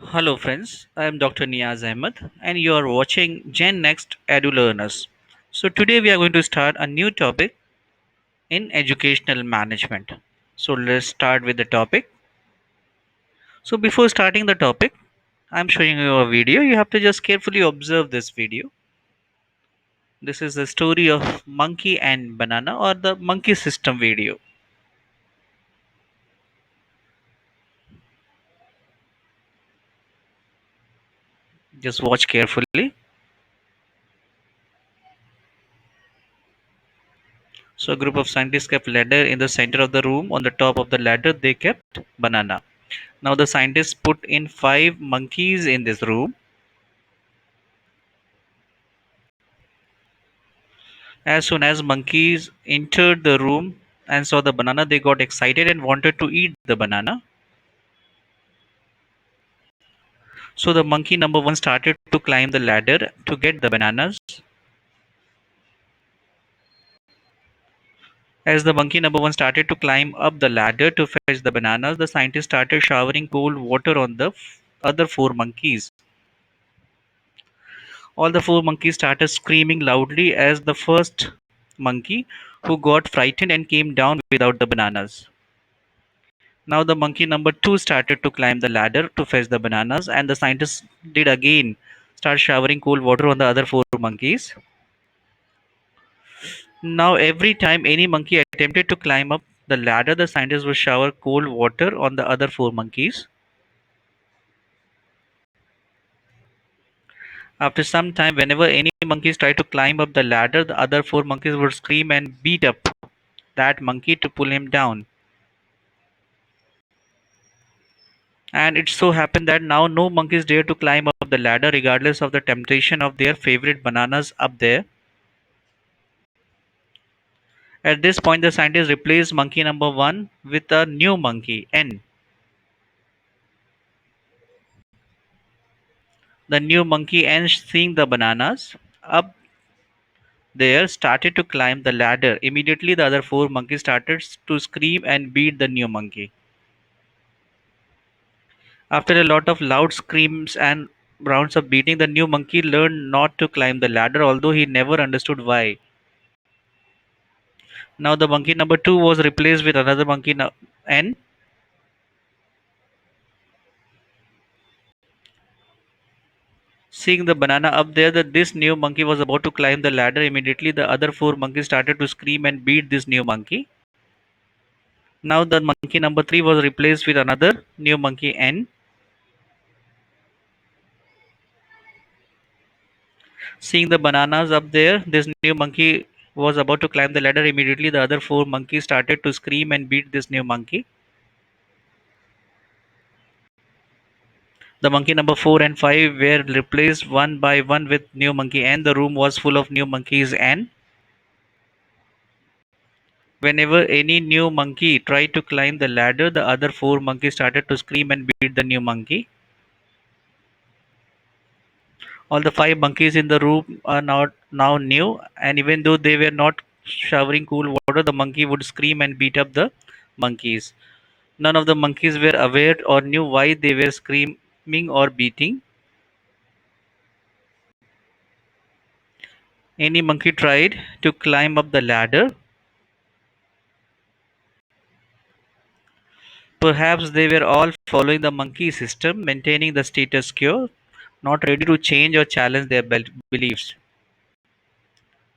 Hello friends, I am Dr. Niaz Ahmed and you are watching Gen Next Edu Learners. So today we are going to start a new topic in educational management. So let's start with the topic. So before starting the topic, I am showing you a video. You have to just carefully observe this video. This is the story of monkey and banana or the monkey system video. Just watch carefully. So a group of scientists kept ladder in the center of the room. On the top of the ladder they kept banana. Now the scientists put in five monkeys in this room. As soon as monkeys entered the room and saw the banana, they got excited and wanted to eat the banana. So the monkey number one started to climb the ladder to get the bananas. As the monkey number one started to climb up the ladder to fetch the bananas, the scientists started showering cold water on the other four monkeys. All the four monkeys started screaming loudly as the first monkey, who got frightened and came down without the bananas. Now the monkey number two started to climb the ladder to fetch the bananas, and the scientists did again start showering cold water on the other four monkeys. Now every time any monkey attempted to climb up the ladder, the scientists would shower cold water on the other four monkeys. After some time, whenever any monkeys tried to climb up the ladder, the other four monkeys would scream and beat up that monkey to pull him down. And it so happened that now no monkeys dare to climb up the ladder regardless of the temptation of their favorite bananas up there. At this point, the scientists replaced monkey number one with a new monkey, N. The new monkey N, seeing the bananas up there, started to climb the ladder. Immediately, the other four monkeys started to scream and beat the new monkey. After a lot of loud screams and rounds of beating, the new monkey learned not to climb the ladder, although he never understood why. Now, the monkey number two was replaced with another monkey N. Seeing the banana up there, that this new monkey was about to climb the ladder, immediately the other four monkeys started to scream and beat this new monkey. Now the monkey number three was replaced with another new monkey N. Seeing the bananas up there, this new monkey was about to climb the ladder. Immediately the other four monkeys started to scream and beat this new monkey. The monkey number 4 and 5 were replaced one by one with new monkey N. The room was full of new monkeys N. Whenever any new monkey tried to climb the ladder, the other four monkeys started to scream and beat the new monkey. All the five monkeys in the room are now new, and even though they were not showering cool water, the monkey would scream and beat up the monkeys. None of the monkeys were aware or knew why they were screaming or beating. Any monkey tried to climb up the ladder. Perhaps they were all following the monkey system, maintaining the status quo, not ready to change or challenge their beliefs.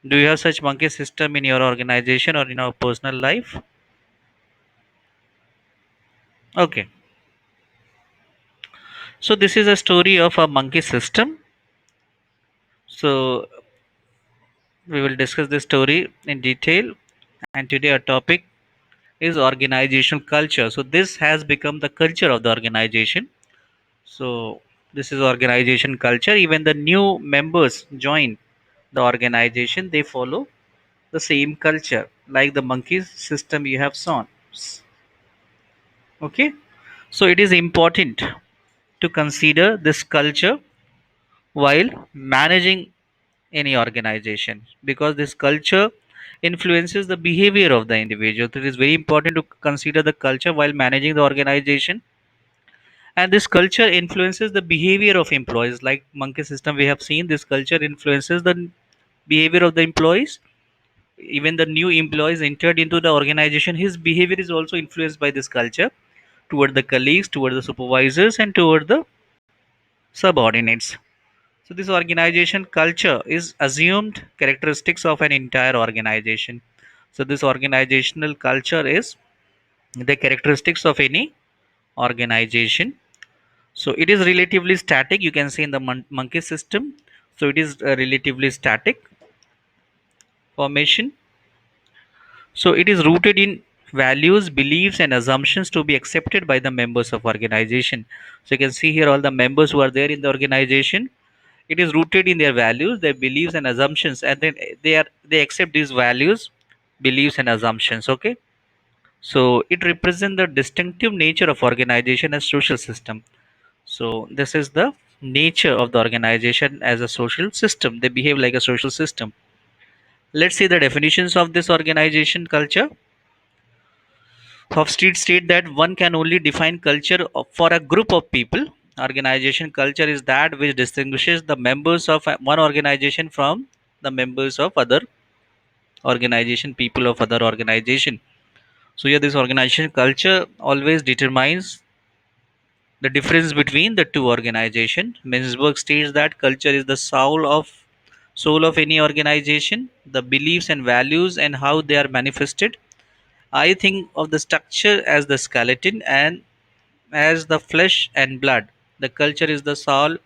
Do you have such monkey system in your organization or in your personal life? Okay. So this is a story of a monkey system. So we will discuss this story in detail. And today our topic is organization culture. So this has become the culture of the organization. So this is organization culture. Even the new members join the organization, they follow the same culture like the monkey system you have shown. Okay. So it is important to consider this culture while managing any organization, because this culture influences the behavior of the individual. So it is very important to consider the culture while managing the organization, And this culture influences the behavior of employees. Like monkey system, we have seen this culture influences the behavior of the employees. Even the new employees entered into the organization, his behavior is also influenced by this culture toward the colleagues, toward the supervisors, and toward the subordinates. So this organization culture is assumed characteristics of an entire organization. So this organizational culture is the characteristics of any organization. So it is relatively static. You can see in the monkey system. So it is a relatively static formation. So it is rooted in values, beliefs, and assumptions to be accepted by the members of organization. So you can see here all the members who are there in the organization. It is rooted in their values, their beliefs, and assumptions, and then they accept these values, beliefs, and assumptions. Okay. So it represents the distinctive nature of organization as social system. So this is the nature of the organization as a social system. They behave like a social system. Let's see the definitions of this organization culture. Hofstede state that one can only define culture for a group of people. Organization culture is that which distinguishes the members of one organization from the members of other organization, people of other organization. So here this organization culture always determines the difference between the two organizations. Mintzberg states that culture is the soul of any organization, the beliefs and values and how they are manifested. I think of the structure as the skeleton and as the flesh and blood. The culture is the soul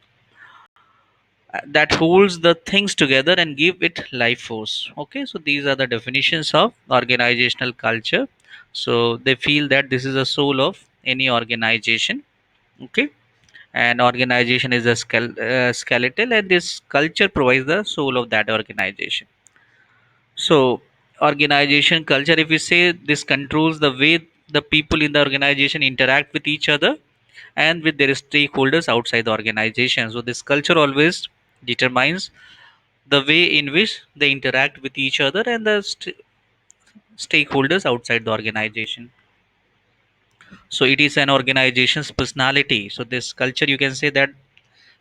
that holds the things together and give it life force. Okay, so these are the definitions of organizational culture. So they feel that this is the soul of any organization. Okay, and organization is a skeletal, and this culture provides the soul of that organization. So organization culture, if we say, this controls the way the people in the organization interact with each other and with their stakeholders outside the organization. So this culture always determines the way in which they interact with each other and the stakeholders outside the organization. So it is an organization's personality. So this culture, you can say that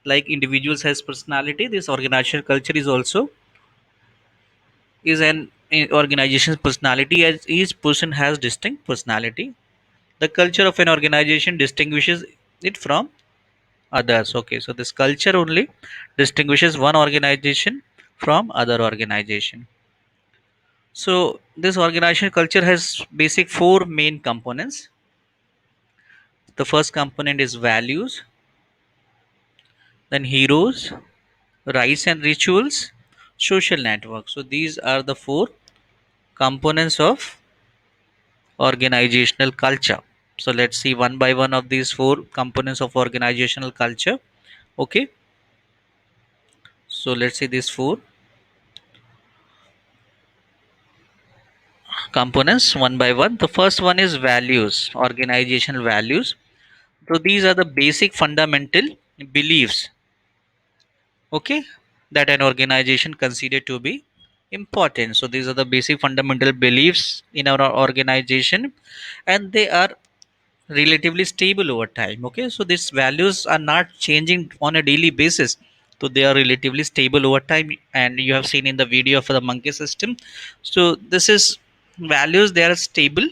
like individuals has personality, this organizational culture is also is an organization's personality, as each person has distinct personality. The culture of an organization distinguishes it from others. Okay, so this culture only distinguishes one organization from other organization. So this organizational culture has basic four main components. The first component is values, then heroes, rites and rituals, social network. So these are the four components of organizational culture. So let's see one by one of these four components of organizational culture. Okay, so let's see these four components one by one. The first one is values, organizational values. So these are the basic fundamental beliefs, okay, that an organization consider to be important. So these are the basic fundamental beliefs in our organization, and they are relatively stable over time. Okay, so these values are not changing on a daily basis, so they are relatively stable over time, and you have seen in the video for the monkey system. So this is values, they are stable,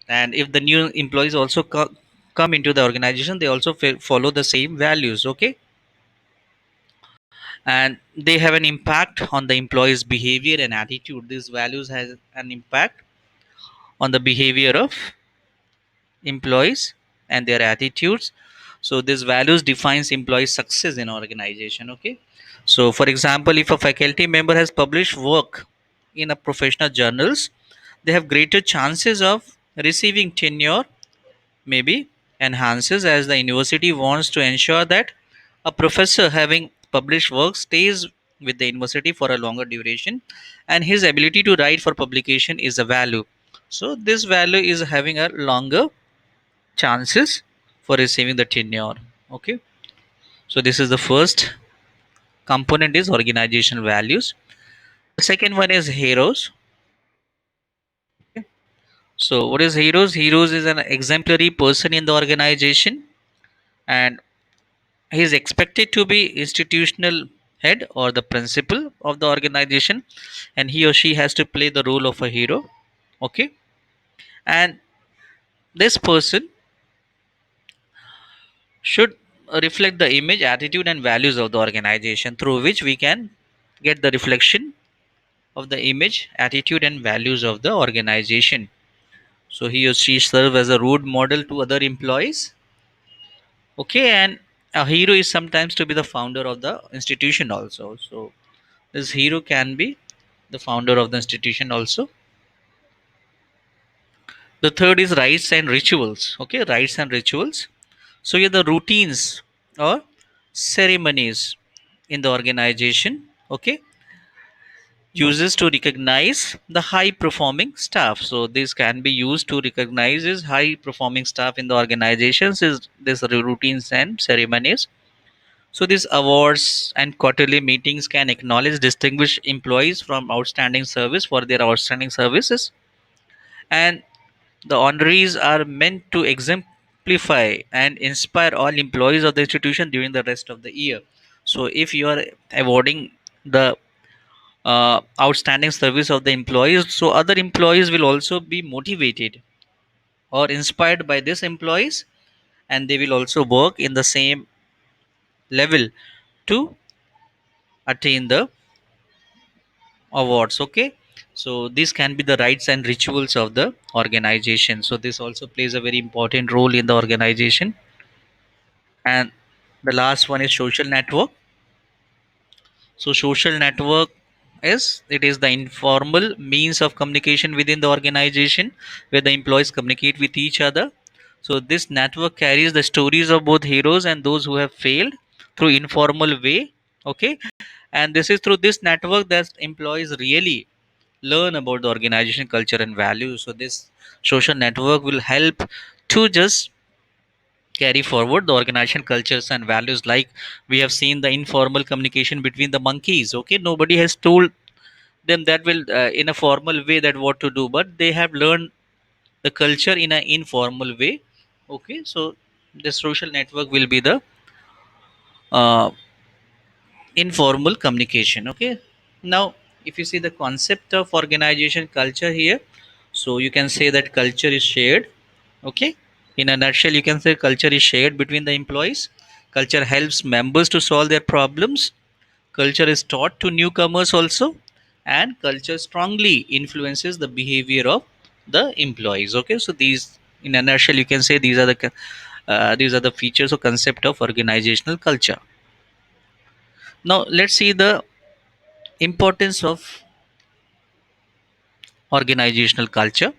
and if the new employees also come into the organization, they also follow the same values. Okay, and they have an impact on the employees behavior and attitude. These values has an impact on the behavior of employees and their attitudes. So these values defines employee success in organization. Okay, so for example, if a faculty member has published work in a professional journals, they have greater chances of receiving tenure, maybe enhances, as the university wants to ensure that a professor having published work stays with the university for a longer duration, and his ability to write for publication is a value. So this value is having a longer chances for receiving the tenure. Okay, so this is the first component is organizational values. The second one is heroes. So what is heroes? Heroes is an exemplary person in the organization, and he is expected to be institutional head or the principal of the organization, and he or she has to play the role of a hero. Okay. And this person should reflect the image, attitude, and values of the organization, through which we can get the reflection of the image, attitude, and values of the organization. So he or she serve as a role model to other employees. Okay. And a hero is sometimes to be the founder of the institution also. So this hero can be the founder of the institution also. The third is rites and rituals. Okay, rites and rituals. So here the routines or ceremonies in the organization. Okay, uses to recognize the high performing staff. So this can be used to recognize is high performing staff in the organizations. Is this routines and ceremonies. So these awards and quarterly meetings can acknowledge distinguished employees from outstanding service for their outstanding services, and the honorees are meant to exemplify and inspire all employees of the institution during the rest of the year. So if you are awarding the outstanding service of the employees, so other employees will also be motivated or inspired by these employees, and they will also work in the same level to attain the awards. Okay. So these can be the rites and rituals of the organization. So this also plays a very important role in the organization. And the last one is social network. So social network is, it is the informal means of communication within the organization where the employees communicate with each other. So this network carries the stories of both heroes and those who have failed through informal way. Okay. And this is through this network that employees really learn about the organization culture and values. So this social network will help to just carry forward the organization cultures and values. Like we have seen the informal communication between the monkeys. Okay, nobody has told them that will in a formal way that what to do, but they have learned the culture in an informal way. Okay. So the social network will be the uh, informal communication. Okay. Now if you see the concept of organization culture here, so you can say that culture is shared. Okay. In a nutshell, you can say culture is shared between the employees. Culture helps members to solve their problems. Culture is taught to newcomers also, and culture strongly influences the behavior of the employees. Okay. So these, in a nutshell, you can say these are the features or concept of organizational culture. Now let's see the importance of organizational culture.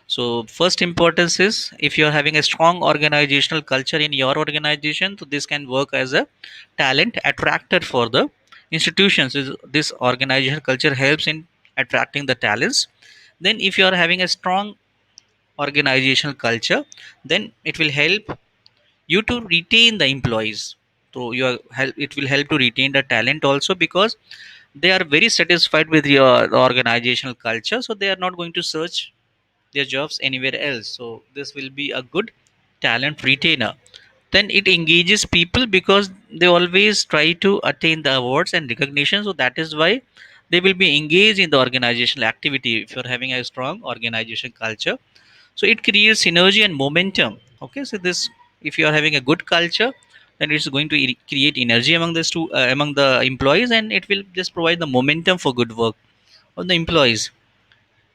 So first importance is, if you are having a strong organizational culture in your organization, so this can work as a talent attractor for the institutions. This organizational culture helps in attracting the talents. Then if you are having a strong organizational culture, then it will help you to retain the employees. So your help, it will help to retain the talent also, because they are very satisfied with your organizational culture, so they are not going to search their jobs anywhere else. So this will be a good talent retainer. Then it engages people because they always try to attain the awards and recognition. So that is why they will be engaged in the organizational activity if you're having a strong organization culture. So it creates synergy and momentum. Okay. So this, if you are having a good culture, then it's going to create energy among among the employees, and it will just provide the momentum for good work on the employees.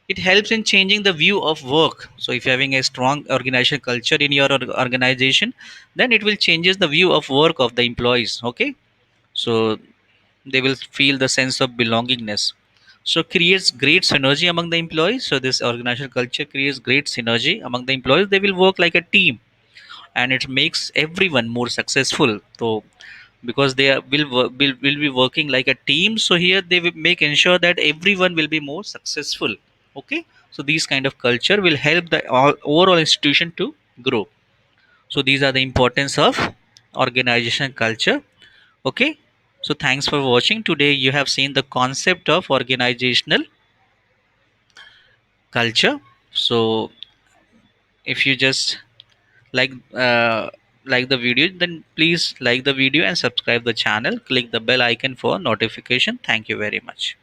It helps in changing the view of work. So if you're having a strong organizational culture in your organization, then it will changes the view of work of the employees. Okay. So they will feel the sense of belongingness. So creates great synergy among the employees. So this organizational culture creates great synergy among the employees. They will work like a team, and it makes everyone more successful. So because they are, will be working like a team, so here they will make ensure that everyone will be more successful. Okay. So these kind of culture will help the overall institution to grow. So these are the importance of organization culture. Okay. So thanks for watching. Today you have seen the concept of organizational culture. So if you just like like the video, then please like the video and subscribe the channel. Click the bell icon for notification. Thank you very much.